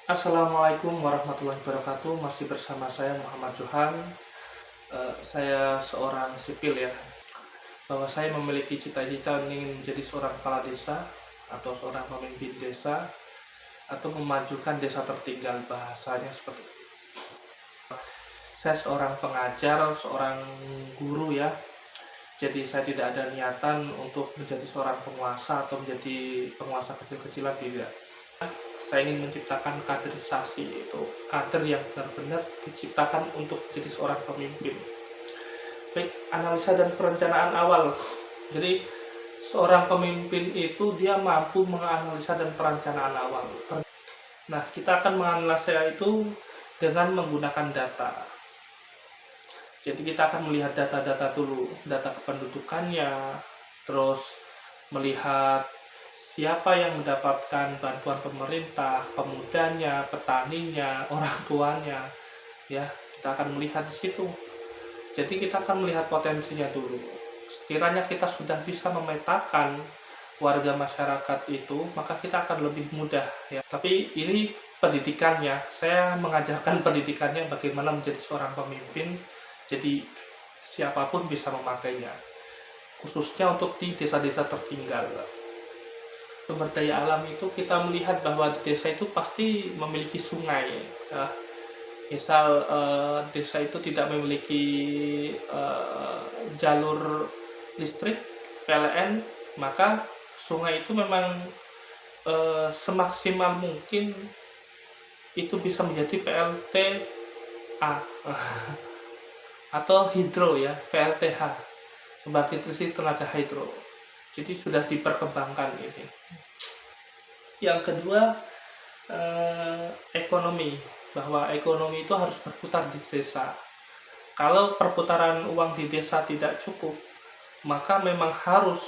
Assalamualaikum warahmatullahi wabarakatuh. Masih bersama saya Muhammad Johan. Saya seorang sipil ya. Bahwa saya memiliki cita-cita ingin menjadi seorang kepala desa atau seorang pemimpin desa atau memajukan desa tertinggal, bahasanya seperti itu. Saya seorang pengajar, seorang guru ya. Jadi saya tidak ada niatan untuk menjadi seorang penguasa atau menjadi penguasa kecil-kecilan, tidak. Saya ingin menciptakan kaderisasi, itu kader yang benar-benar diciptakan untuk menjadi seorang pemimpin. Baik, analisa dan perencanaan awal. Jadi seorang pemimpin itu dia mampu menganalisa dan perencanaan awal. Nah, kita akan menganalisa itu dengan menggunakan data. Jadi kita akan melihat data-data dulu, data kependudukannya, terus melihat siapa yang mendapatkan bantuan pemerintah, pemudanya, petaninya, orang tuanya, ya kita akan melihat di situ. Jadi kita akan melihat potensinya dulu. Sekiranya kita sudah bisa memetakan warga masyarakat itu, maka kita akan lebih mudah ya. Tapi ini pendidikannya, saya mengajarkan pendidikannya bagaimana menjadi seorang pemimpin. Jadi siapapun bisa memakainya, khususnya untuk di desa-desa tertinggal. Sumber daya alam itu kita melihat bahwa di desa itu pasti memiliki sungai ya. Misal desa itu tidak memiliki jalur listrik PLN, maka sungai itu memang semaksimal mungkin itu bisa menjadi PLTA atau hidro ya, PLTH, pembangkit listrik tenaga hidro. Jadi sudah diperkembangkan ini. Yang kedua, ekonomi, bahwa ekonomi itu harus berputar di desa. Kalau perputaran uang di desa tidak cukup, maka memang harus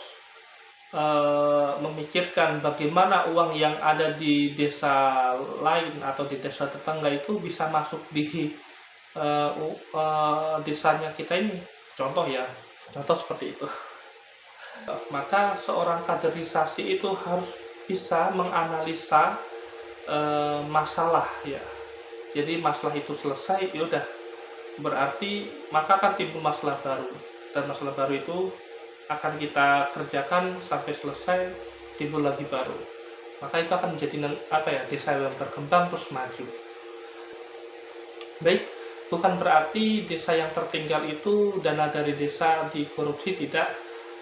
memikirkan bagaimana uang yang ada di desa lain atau di desa tetangga itu bisa masuk di desanya kita ini. Contoh ya, contoh seperti itu. Maka seorang kaderisasi itu harus bisa menganalisa masalah ya. Jadi masalah itu selesai, ya udah, berarti maka akan timbul masalah baru, dan masalah baru itu akan kita kerjakan sampai selesai, timbul lagi baru. Maka itu akan menjadi desa yang berkembang terus maju. Baik, bukan berarti desa yang tertinggal itu dana dari desa dikorupsi, tidak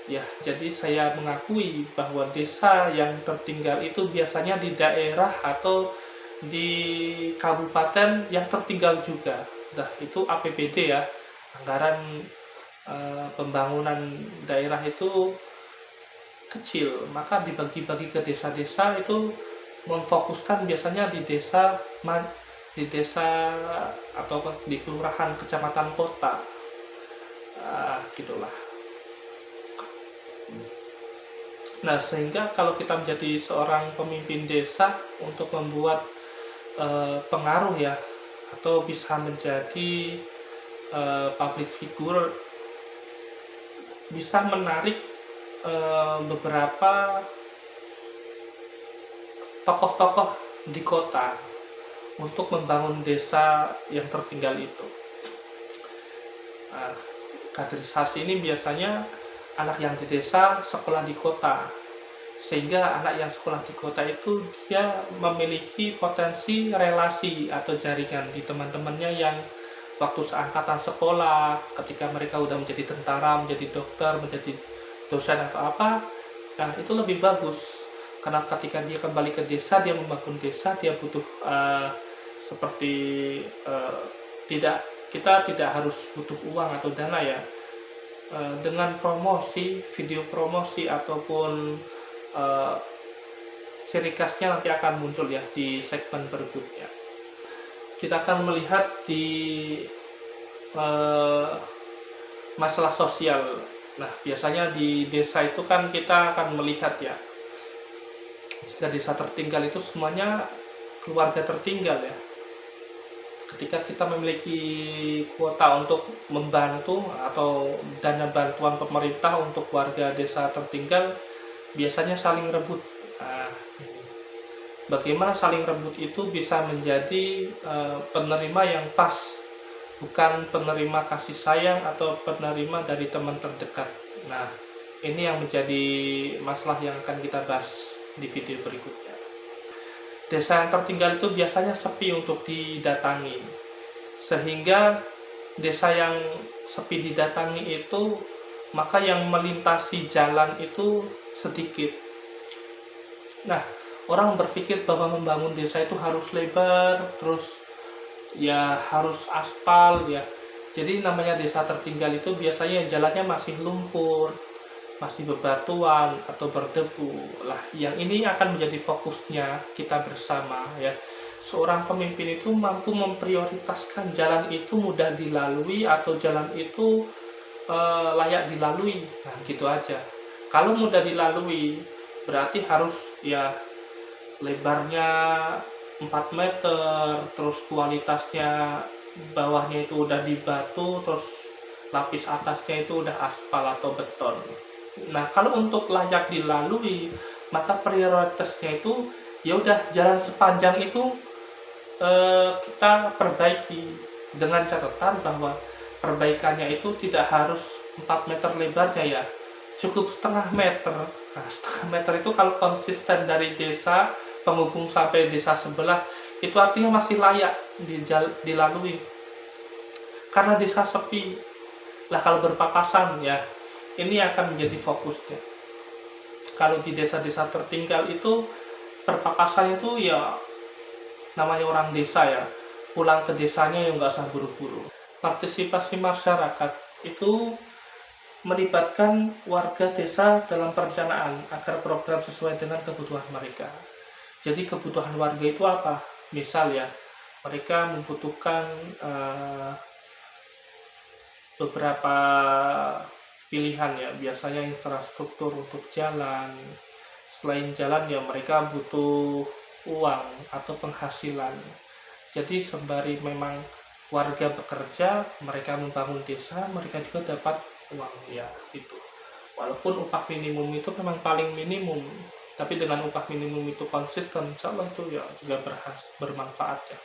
ya. Jadi saya mengakui bahwa desa yang tertinggal itu biasanya di daerah atau di kabupaten yang tertinggal juga. Nah, itu APBD ya, anggaran pembangunan daerah itu kecil, maka dibagi-bagi ke desa-desa, itu memfokuskan biasanya di desa atau di kelurahan, kecamatan, kota, gitulah. Nah, sehingga kalau kita menjadi seorang pemimpin desa untuk membuat pengaruh ya, atau bisa menjadi public figure, bisa menarik beberapa tokoh-tokoh di kota untuk membangun desa yang tertinggal itu. Nah, kaderisasi ini biasanya anak yang di desa sekolah di kota, sehingga anak yang sekolah di kota itu dia memiliki potensi relasi atau jaringan di teman-temannya yang waktu seangkatan sekolah, ketika mereka udah menjadi tentara, menjadi dokter, menjadi dosen atau apa. Nah, itu lebih bagus karena ketika dia kembali ke desa, dia membangun desa, dia butuh seperti kita tidak harus butuh uang atau dana ya. Dengan promosi, video promosi ataupun ciri khasnya nanti akan muncul ya di segmen berikutnya. Kita akan melihat di masalah sosial. Nah, biasanya di desa itu kan kita akan melihat ya, jika desa tertinggal itu semuanya keluarga tertinggal ya. Ketika kita memiliki kuota untuk membantu atau dana bantuan pemerintah untuk warga desa tertinggal, biasanya saling rebut. Nah, bagaimana saling rebut itu bisa menjadi penerima yang pas, bukan penerima kasih sayang atau penerima dari teman terdekat. Nah, ini yang menjadi masalah yang akan kita bahas di video berikutnya. Desa yang tertinggal itu biasanya sepi untuk didatangi, sehingga desa yang sepi didatangi itu, maka yang melintasi jalan itu sedikit. Nah, orang berpikir bahwa membangun desa itu harus lebar, terus ya harus aspal ya. Jadi namanya desa tertinggal itu biasanya jalannya masih lumpur, masih bebatuan atau berdebu. Lah, yang ini akan menjadi fokusnya kita bersama ya. Seorang pemimpin itu mampu memprioritaskan jalan itu mudah dilalui atau jalan itu layak dilalui. Nah, gitu aja. Kalau mudah dilalui, berarti harus ya lebarnya 4 meter, terus kualitasnya bawahnya itu udah dibatu, terus lapis atasnya itu udah aspal atau beton. Nah, kalau untuk layak dilalui, maka prioritasnya itu ya udah jalan sepanjang itu kita perbaiki, dengan catatan bahwa perbaikannya itu tidak harus 4 meter lebarnya ya, cukup setengah meter. Nah, setengah meter itu kalau konsisten dari desa penghubung sampai desa sebelah, itu artinya masih layak dilalui. Karena desa sepi, lah kalau berpapasan ya, ini akan menjadi fokusnya. Kalau di desa-desa tertinggal itu, berpapasan itu ya namanya orang desa ya, pulang ke desanya yang nggak usah buru-buru. Partisipasi masyarakat itu melibatkan warga desa dalam perencanaan agar program sesuai dengan kebutuhan mereka. Jadi kebutuhan warga itu apa? Misal ya, mereka membutuhkan beberapa pilihan ya, biasanya infrastruktur untuk jalan. Selain jalan ya, mereka butuh uang atau penghasilan. Jadi sembari memang warga bekerja, mereka membangun desa, mereka juga dapat uang ya itu. Walaupun upah minimum itu memang paling minimum, tapi dengan upah minimum itu konsisten, insya Allah itu ya juga bermanfaat ya.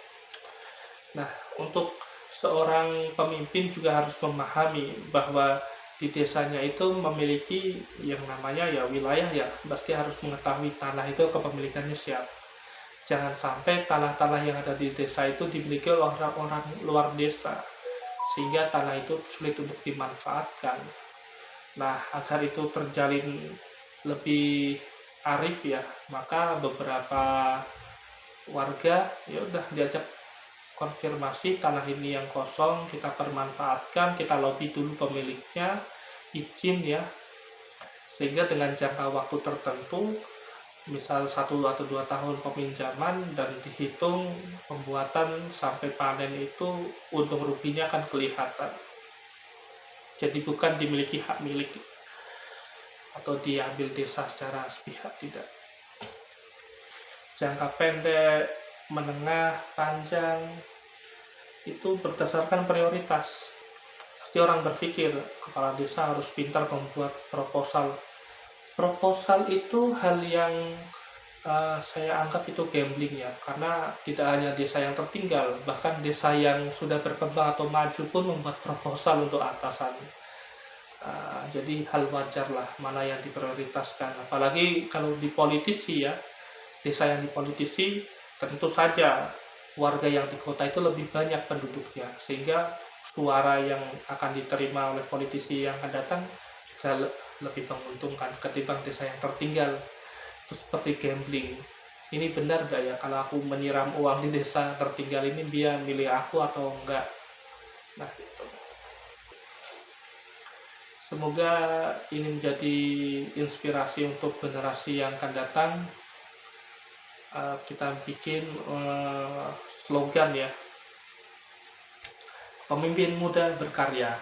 Nah, untuk seorang pemimpin juga harus memahami bahwa di desanya itu memiliki yang namanya ya wilayah ya, pasti harus mengetahui tanah itu kepemilikannya siapa. Jangan sampai tanah-tanah yang ada di desa itu dimiliki oleh orang-orang luar desa, sehingga tanah itu sulit untuk dimanfaatkan. Nah, agar itu terjalin lebih arif ya, maka beberapa warga ya udah diajak konfirmasi tanah ini yang kosong kita permanfaatkan, kita lobby dulu pemiliknya izin ya, sehingga dengan jangka waktu tertentu, misal 1 atau 2 tahun peminjaman, dan dihitung pembuatan sampai panen itu untung ruginya akan kelihatan. Jadi bukan dimiliki hak milik atau diambil desa secara sepihak, tidak. Jangka pendek, menengah, panjang itu berdasarkan prioritas. Pasti orang berpikir kepala desa harus pintar membuat proposal. Proposal itu hal yang saya anggap itu gambling ya, karena tidak hanya desa yang tertinggal, bahkan desa yang sudah berkembang atau maju pun membuat proposal untuk atasan. Jadi hal wajar lah mana yang diprioritaskan, apalagi kalau di politisi ya, desa yang dipolitisi tentu saja warga yang di kota itu lebih banyak penduduknya, sehingga suara yang akan diterima oleh politisi yang akan datang juga lebih menguntungkan ketimbang desa yang tertinggal. Itu seperti gambling. Ini benar gak ya kalau aku menyiram uang di desa tertinggal ini, dia milih aku atau enggak? Nah itu. Semoga ini menjadi inspirasi untuk generasi yang akan datang. Kita bikin slogan ya, pemimpin muda berkarya.